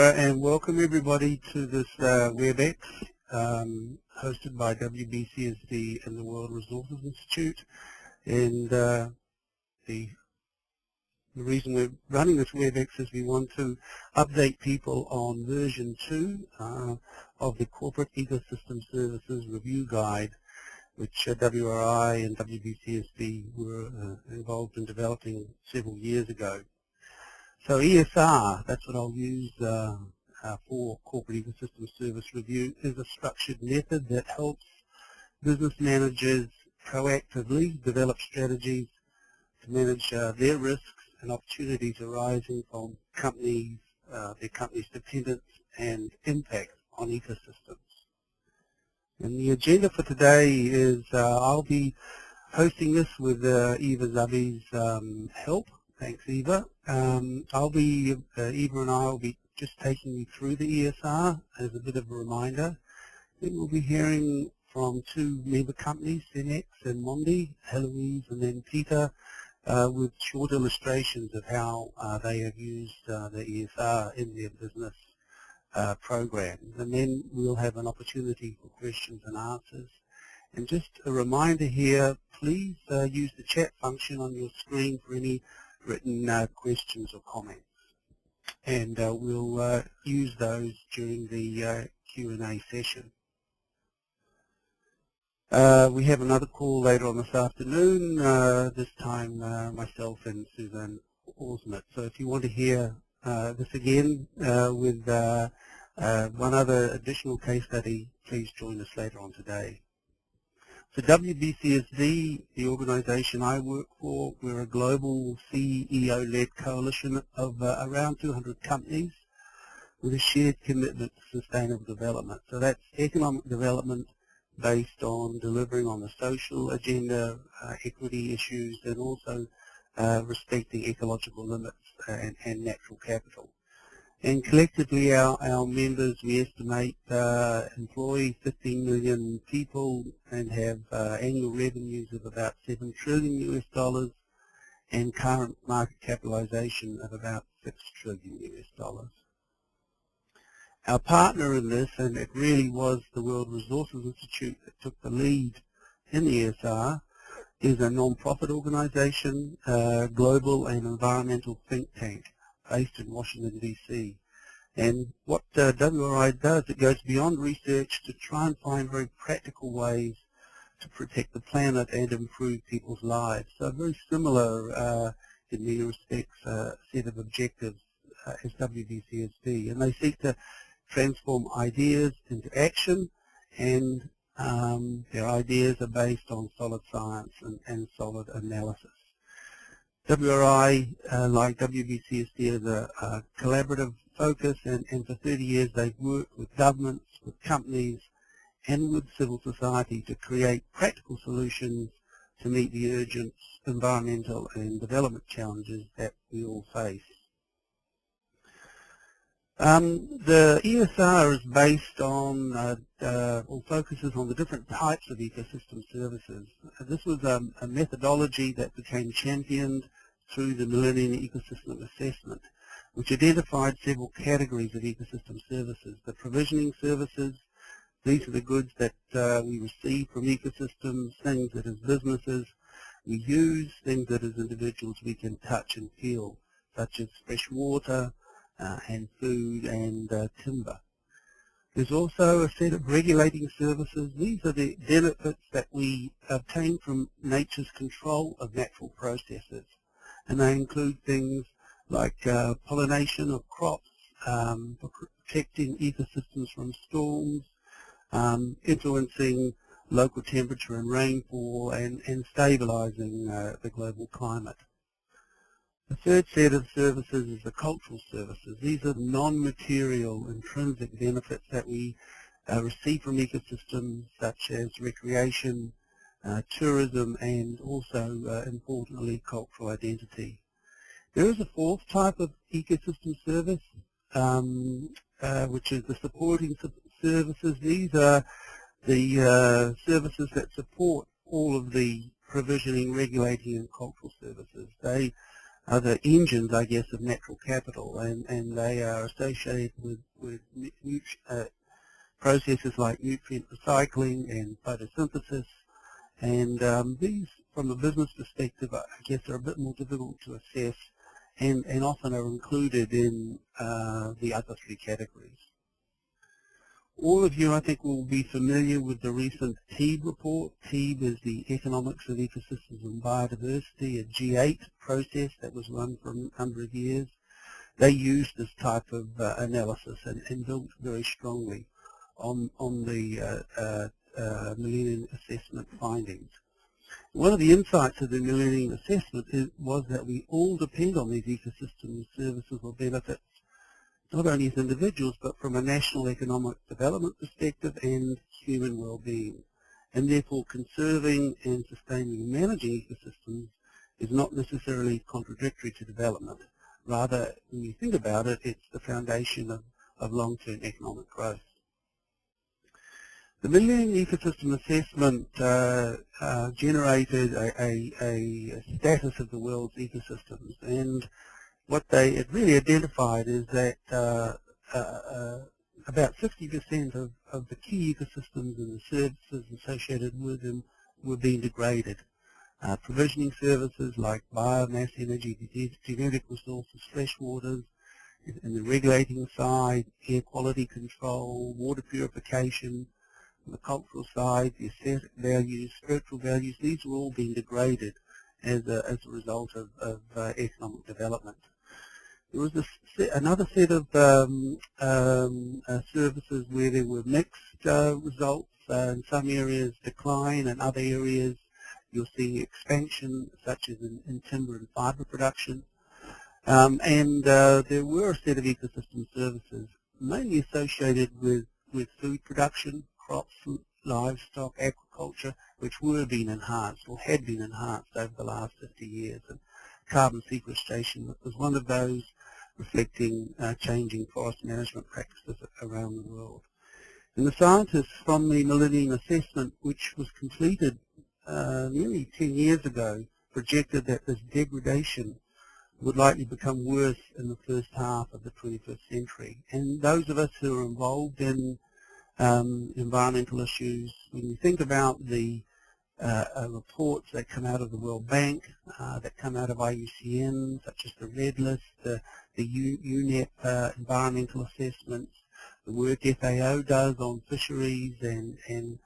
And welcome everybody to this WebEx hosted by WBCS and the World Resources Institute. And the reason we're running this WebEx is we want to update people on version 2 of the Corporate Ecosystem Services Review Guide, which WRI and WBCSD were involved in developing several years ago. So ESR, that's what I'll use for Corporate Ecosystem Service Review, is a structured method that helps business managers proactively develop strategies to manage their risks and opportunities arising from companies, their company's dependence and impact on ecosystems. And the agenda for today is I'll be hosting this with Eva Zabi's help. Thanks, Eva. Eva and I will be just taking you through the ESR as a bit of a reminder. Then we'll be hearing from two member companies, Cenex and Mondi, Heloise and then Peter, with short illustrations of how they have used the ESR in their business programs. And then we'll have an opportunity for questions and answers. And just a reminder here, please use the chat function on your screen for any written questions or comments, and we'll use those during the Q&A session. We have another call later on this afternoon, this time myself and Suzanne Osmond. So if you want to hear this again with one other additional case study, please join us later on today. So WBCSD, the organization I work for, we're a global CEO-led coalition of around 200 companies with a shared commitment to sustainable development. So that's economic development based on delivering on the social agenda, equity issues, and also respecting ecological limits and natural capital. And collectively, our members, we estimate, employ 15 million people and have annual revenues of about $7 trillion US and current market capitalization of about $6 trillion US. Our partner in this, and it really was the World Resources Institute that took the lead in the ESR, is a non-profit organization, global and environmental think tank, based in Washington, D.C. And what WRI does, it goes beyond research to try and find very practical ways to protect the planet and improve people's lives. So very similar in many respects set of objectives as WBCSD. And they seek to transform ideas into action, and their ideas are based on solid science and solid analysis. WRI, like WBCSD, has a collaborative focus, and for 30 years they've worked with governments, with companies, and with civil society to create practical solutions to meet the urgent environmental and development challenges that we all face. The ESR is based on, or focuses on the different types of ecosystem services. This was a methodology that became championed through the Millennium Ecosystem Assessment, which identified several categories of ecosystem services. The provisioning services, these are the goods that we receive from ecosystems, things that as businesses we use, things that as individuals we can touch and feel, such as fresh water, and food and timber. There's also a set of regulating services. These are the benefits that we obtain from nature's control of natural processes, and they include things like pollination of crops, protecting ecosystems from storms, influencing local temperature and rainfall, and stabilizing the global climate. The third set of services is the cultural services. These are non-material intrinsic benefits that we receive from ecosystems, such as recreation, tourism, and also, importantly, cultural identity. There is a fourth type of ecosystem service, which is the supporting services. These are the services that support all of the provisioning, regulating, and cultural services. They the engines, I guess, of natural capital, and they are associated with processes like nutrient recycling and photosynthesis. And these, from a business perspective, I guess are a bit more difficult to assess and often are included in the other three categories. All of you, I think, will be familiar with the recent TEEB report. TEEB is the Economics of Ecosystems and Biodiversity, a G8 process that was run for a number of years. They used this type of analysis and built very strongly on the Millennium Assessment findings. One of the insights of the Millennium Assessment was that we all depend on these ecosystems, services or benefits, not only as individuals, but from a national economic development perspective and human well-being. And therefore, conserving and sustaining and managing ecosystems is not necessarily contradictory to development. Rather, when you think about it, it's the foundation of long-term economic growth. The Millennium Ecosystem Assessment generated a status of the world's ecosystems, and what it really identified is that about 60% of the key ecosystems and the services associated with them were being degraded. Provisioning services like biomass energy, genetic resources, fresh waters, and the regulating side, air quality control, water purification, the cultural side, the aesthetic values, spiritual values, these are all being degraded as a result of economic development. There was another set of services where there were mixed results. In some areas decline, in other areas you're seeing expansion, such as in timber and fibre production. And there were a set of ecosystem services mainly associated with food production, crops, livestock, agriculture, which were being enhanced or had been enhanced over the last 50 years. And carbon sequestration was one of those, reflecting changing forest management practices around the world. And the scientists from the Millennium Assessment, which was completed nearly 10 years ago, projected that this degradation would likely become worse in the first half of the 21st century. And those of us who are involved in environmental issues, when you think about the reports that come out of the World Bank, that come out of IUCN, such as the Red List, the UNEP environmental assessments, the work FAO does on fisheries and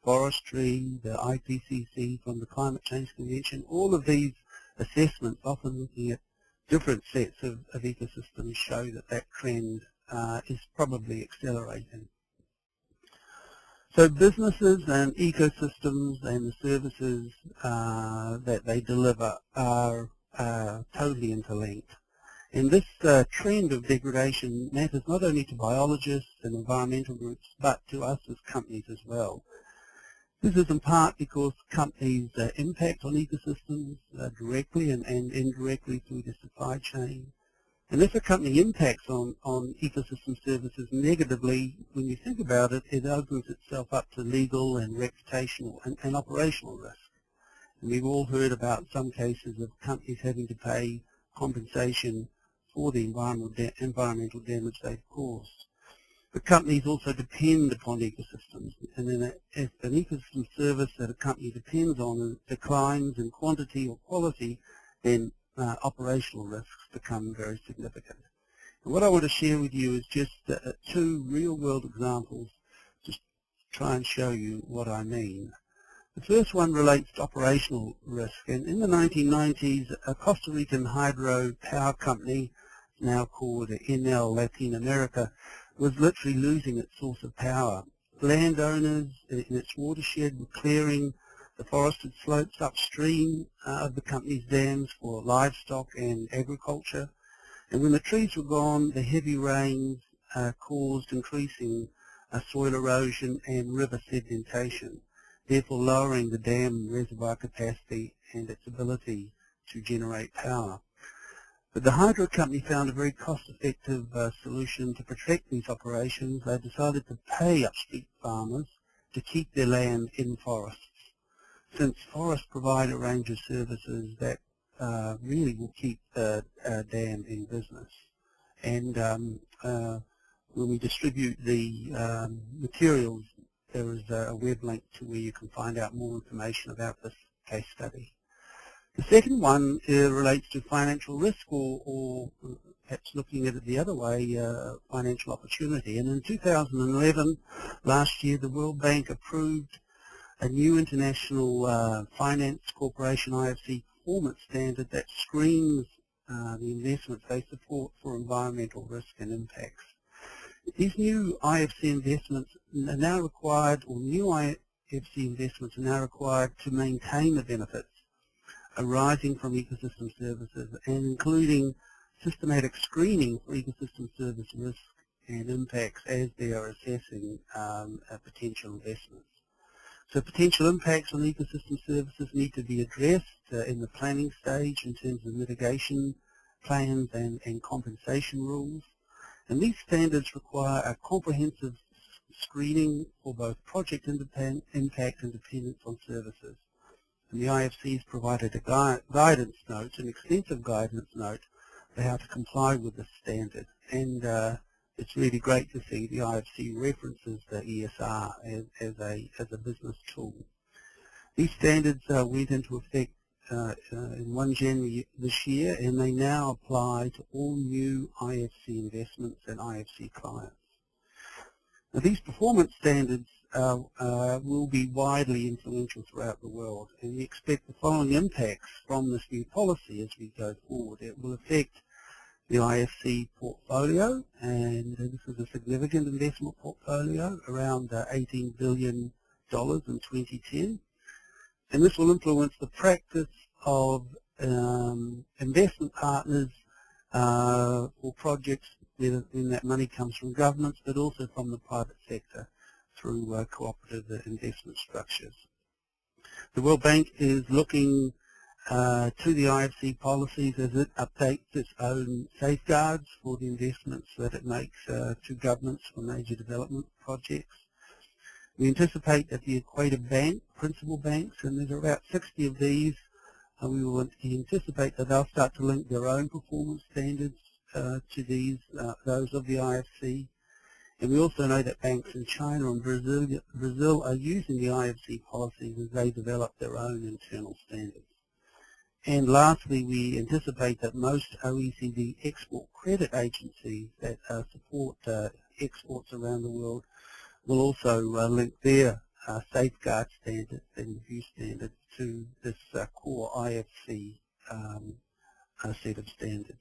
forestry, the IPCC from the Climate Change Convention, all of these assessments, often looking at different sets of ecosystems, show that trend is probably accelerating. So businesses and ecosystems and the services that they deliver are totally interlinked. And this trend of degradation matters not only to biologists and environmental groups, but to us as companies as well. This is in part because companies impact on ecosystems directly and indirectly through the supply chain. And if a company impacts on ecosystem services negatively, when you think about it, it opens itself up to legal and reputational and operational risk. And we've all heard about some cases of companies having to pay compensation for the environmental damage they've caused. But companies also depend upon ecosystems, and then if an ecosystem service that a company depends on declines in quantity or quality, then operational risks become very significant. And what I want to share with you is just two real-world examples to try and show you what I mean. The first one relates to operational risk, and in the 1990s, a Costa Rican hydro power company, now called Enel Latin America, was literally losing its source of power. Landowners in its watershed were clearing the forested slopes upstream of the company's dams for livestock and agriculture. And when the trees were gone, the heavy rains caused increasing soil erosion and river sedimentation, therefore lowering the dam reservoir capacity and its ability to generate power. But the hydro company found a very cost-effective solution to protect these operations. They decided to pay upstream farmers to keep their land in forests, since forests provide a range of services that really will keep the dam in business. And when we distribute the materials, there is a web link to where you can find out more information about this case study. The second one relates to financial risk, or perhaps looking at it the other way, financial opportunity. And in 2011, last year, the World Bank approved a new international finance corporation IFC performance standard that screens the investments they support for environmental risk and impacts. These new IFC investments are now required, or new IFC investments are now required to maintain the benefits arising from ecosystem services, and including systematic screening for ecosystem service risk and impacts as they are assessing potential investments. So potential impacts on ecosystem services need to be addressed in the planning stage in terms of mitigation plans and compensation rules. And these standards require a comprehensive screening for both project impact and dependence on services. And the IFC has provided a guidance note, an extensive guidance note, for how to comply with this standard. And it's really great to see the IFC references the ESR as a business tool. These standards went into effect in 1 January this year, and they now apply to all new IFC investments and IFC clients. Now, these performance standards will be widely influential throughout the world, and we expect the following impacts from this new policy as we go forward. It will affect the IFC portfolio, and this is a significant investment portfolio, around $18 billion in 2010. And this will influence the practice of investment partners for projects when that money comes from governments, but also from the private sector through cooperative investment structures. The World Bank is looking to the IFC policies as it updates its own safeguards for the investments that it makes to governments for major development projects. We anticipate that the Equator Bank, principal banks, and there's about 60 of these, we will anticipate that they'll start to link their own performance standards to those of the IFC. And we also know that banks in China and Brazil are using the IFC policies as they develop their own internal standards. And lastly, we anticipate that most OECD export credit agencies that support exports around the world will also link their safeguard standards and review standards to this core IFC set of standards.